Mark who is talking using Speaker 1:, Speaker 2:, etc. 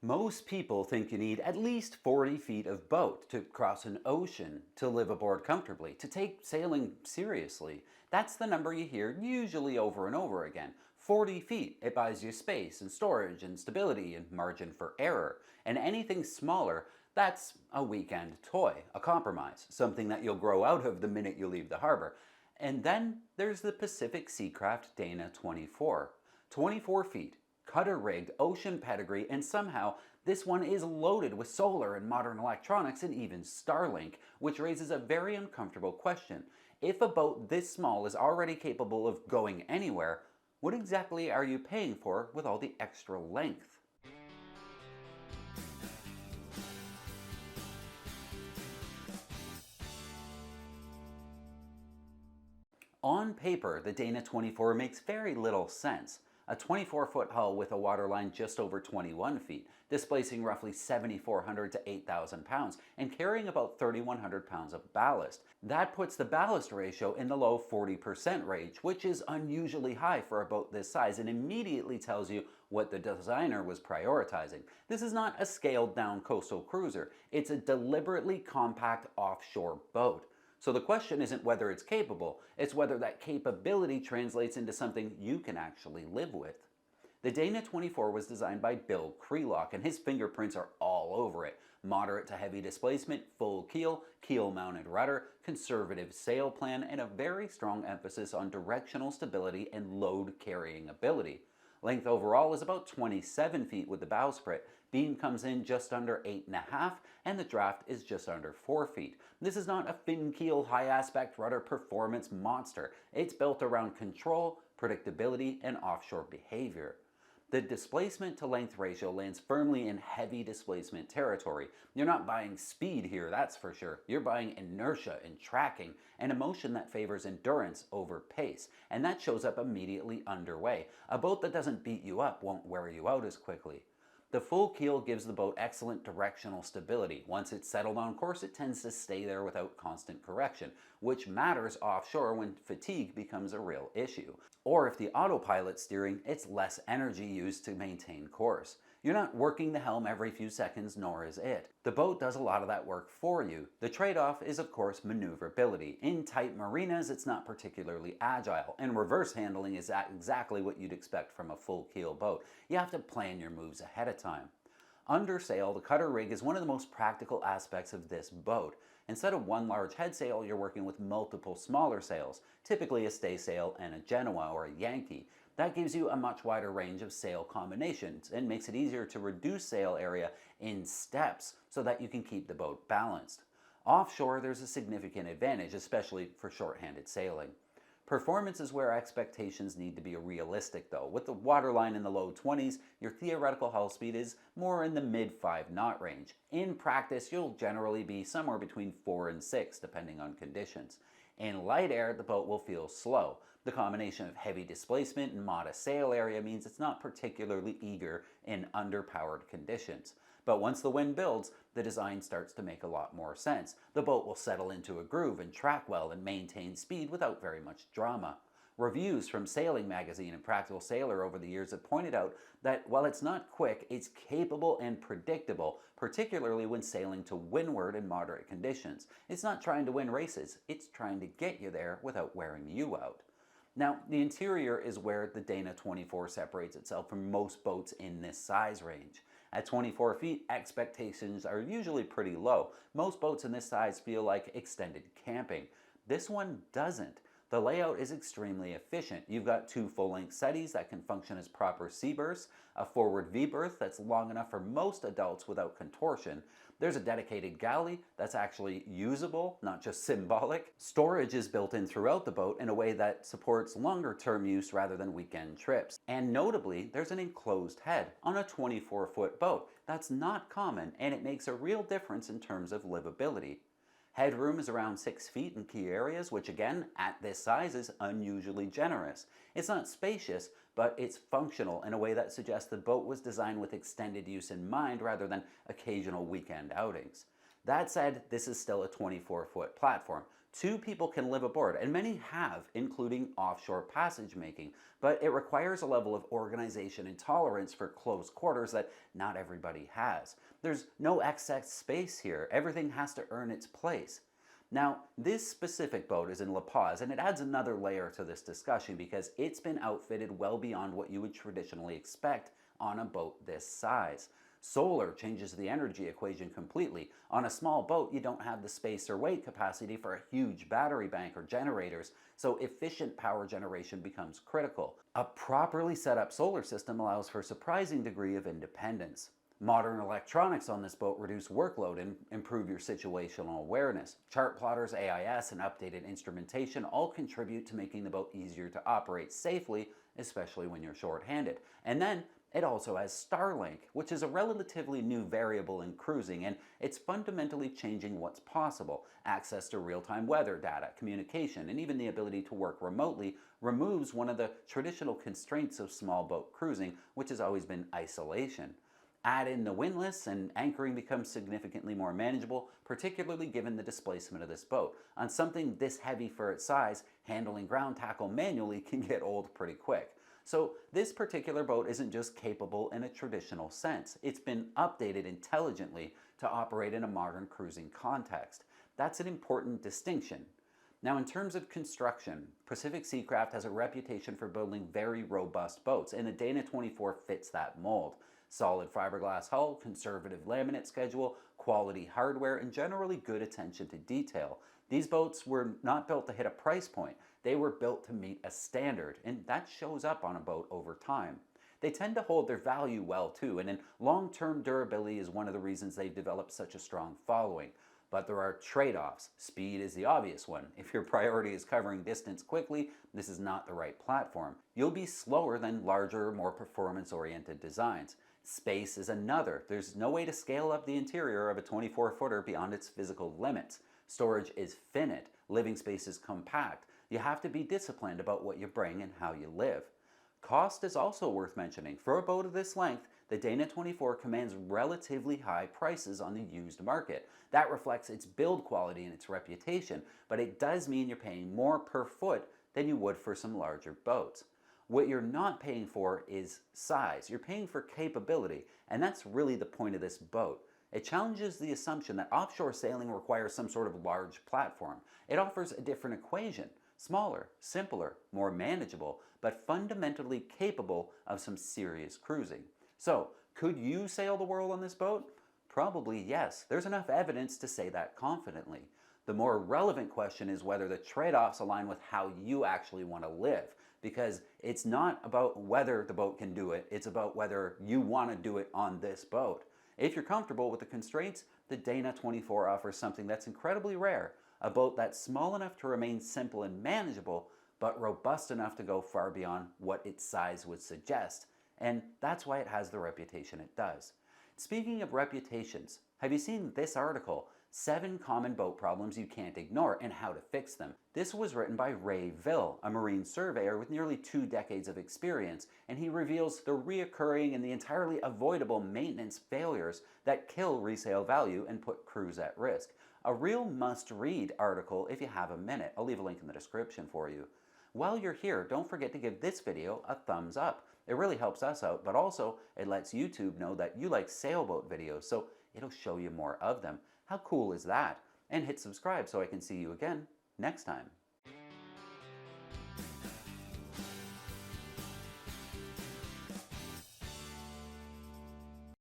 Speaker 1: Most people think you need at least 40 feet of boat to cross an ocean, to live aboard comfortably, to take sailing seriously. That's the number you hear usually over and over again. 40 feet, it buys you space and storage and stability and margin for error. And anything smaller, that's a weekend toy, a compromise, something that you'll grow out of the minute you leave the harbor. And then there's the Pacific Seacraft Dana 24. 24 feet, cutter-rigged, ocean pedigree, and somehow this one is loaded with solar and modern electronics and even Starlink, which raises a very uncomfortable question. If a boat this small is already capable of going anywhere, what exactly are you paying for with all the extra length? On paper, the Dana 24 makes very little sense. A 24-foot hull with a waterline just over 21 feet, displacing roughly 7,400 to 8,000 pounds, and carrying about 3,100 pounds of ballast. That puts the ballast ratio in the low 40% range, which is unusually high for a boat this size and immediately tells you what the designer was prioritizing. This is not a scaled-down coastal cruiser, it's a deliberately compact offshore boat. So the question isn't whether it's capable, it's whether that capability translates into something you can actually live with. The Dana 24 was designed by Bill Krelock, and his fingerprints are all over it. Moderate to heavy displacement, full keel, keel-mounted rudder, conservative sail plan, and a very strong emphasis on directional stability and load-carrying ability. Length overall is about 27 feet with the bowsprit. Beam comes in just under 8.5, and the draft is just under 4 feet. This is not a fin keel high aspect rudder performance monster. It's built around control, predictability, and offshore behavior. The displacement to length ratio lands firmly in heavy displacement territory. You're not buying speed here, that's for sure. You're buying inertia and tracking, an emotion that favors endurance over pace. And that shows up immediately underway. A boat that doesn't beat you up won't wear you out as quickly. The full keel gives the boat excellent directional stability. Once it's settled on course, it tends to stay there without constant correction, which matters offshore when fatigue becomes a real issue. Or if the autopilot's steering, it's less energy used to maintain course. You're not working the helm every few seconds, nor is it. The boat does a lot of that work for you. The trade-off is, of course, maneuverability. In tight marinas, it's not particularly agile, and reverse handling is exactly what you'd expect from a full keel boat. You have to plan your moves ahead of time. Under sail, the cutter rig is one of the most practical aspects of this boat. Instead of one large head sail, you're working with multiple smaller sails, typically a staysail and a Genoa or a Yankee. That gives you a much wider range of sail combinations and makes it easier to reduce sail area in steps so that you can keep the boat balanced. Offshore, there's a significant advantage, especially for short-handed sailing. Performance is where expectations need to be realistic though. With the waterline in the low 20s, your theoretical hull speed is more in the mid 5 knot range. In practice, you'll generally be somewhere between 4 and 6 depending on conditions. In light air, the boat will feel slow. The combination of heavy displacement and modest sail area means it's not particularly eager in underpowered conditions. But once the wind builds, the design starts to make a lot more sense. The boat will settle into a groove and track well and maintain speed without very much drama. Reviews from Sailing Magazine and Practical Sailor over the years have pointed out that while it's not quick, it's capable and predictable, particularly when sailing to windward in moderate conditions. It's not trying to win races, it's trying to get you there without wearing you out. Now, the interior is where the Dana 24 separates itself from most boats in this size range. At 24 feet, expectations are usually pretty low. Most boats in this size feel like extended camping. This one doesn't. The layout is extremely efficient. You've got 2 full-length settees that can function as proper sea berths, a forward V-berth that's long enough for most adults without contortion. There's a dedicated galley that's actually usable, not just symbolic. Storage is built in throughout the boat in a way that supports longer-term use rather than weekend trips. And notably, there's an enclosed head on a 24-foot boat. That's not common, and it makes a real difference in terms of livability. Headroom is around 6 feet in key areas, which again, at this size, is unusually generous. It's not spacious, but it's functional in a way that suggests the boat was designed with extended use in mind rather than occasional weekend outings. That said, this is still a 24-foot platform. 2 people can live aboard, and many have, including offshore passage making, but it requires a level of organization and tolerance for close quarters that not everybody has. There's no excess space here. Everything has to earn its place. Now, this specific boat is in La Paz, and it adds another layer to this discussion because it's been outfitted well beyond what you would traditionally expect on a boat this size. Solar changes the energy equation completely. On a small boat, you don't have the space or weight capacity for a huge battery bank or generators, so efficient power generation becomes critical. A properly set up solar system allows for a surprising degree of independence. Modern electronics on this boat reduce workload and improve your situational awareness. Chart plotters, AIS, and updated instrumentation all contribute to making the boat easier to operate safely, especially when you're short-handed. And then it also has Starlink, which is a relatively new variable in cruising, and it's fundamentally changing what's possible. Access to real-time weather data, communication, and even the ability to work remotely removes one of the traditional constraints of small boat cruising, which has always been isolation. Add in the windlass and anchoring becomes significantly more manageable, particularly given the displacement of this boat. On something this heavy for its size, handling ground tackle manually can get old pretty quick. So this particular boat isn't just capable in a traditional sense. It's been updated intelligently to operate in a modern cruising context. That's an important distinction. Now, in terms of construction, Pacific Seacraft has a reputation for building very robust boats, and the Dana 24 fits that mold. Solid fiberglass hull, conservative laminate schedule, quality hardware, and generally good attention to detail. These boats were not built to hit a price point. They were built to meet a standard, and that shows up on a boat over time. They tend to hold their value well too, and in long-term durability is one of the reasons they've developed such a strong following. But there are trade-offs. Speed is the obvious one. If your priority is covering distance quickly, this is not the right platform. You'll be slower than larger, more performance-oriented designs. Space is another. There's no way to scale up the interior of a 24-footer beyond its physical limits. Storage is finite. Living space is compact. You have to be disciplined about what you bring and how you live. Cost is also worth mentioning. For a boat of this length, the Dana 24 commands relatively high prices on the used market. That reflects its build quality and its reputation, but it does mean you're paying more per foot than you would for some larger boats. What you're not paying for is size. You're paying for capability, and that's really the point of this boat. It challenges the assumption that offshore sailing requires some sort of large platform. It offers a different equation. Smaller, simpler, more manageable, but fundamentally capable of some serious cruising. So, could you sail the world on this boat? Probably yes. There's enough evidence to say that confidently. The more relevant question is whether the trade-offs align with how you actually want to live, because it's not about whether the boat can do it, it's about whether you want to do it on this boat. If you're comfortable with the constraints, the Dana 24 offers something that's incredibly rare, a boat that's small enough to remain simple and manageable, but robust enough to go far beyond what its size would suggest. And that's why it has the reputation it does. Speaking of reputations, have you seen this article, 7 Common Boat Problems You Can't Ignore and How to Fix Them? This was written by Ray Vill, a marine surveyor with nearly 2 decades of experience, and he reveals the reoccurring and the entirely avoidable maintenance failures that kill resale value and put crews at risk. A real must-read article if you have a minute. I'll leave a link in the description for you. While you're here, don't forget to give this video a thumbs up. It really helps us out, but also it lets YouTube know that you like sailboat videos, so it'll show you more of them. How cool is that? And hit subscribe so I can see you again next time.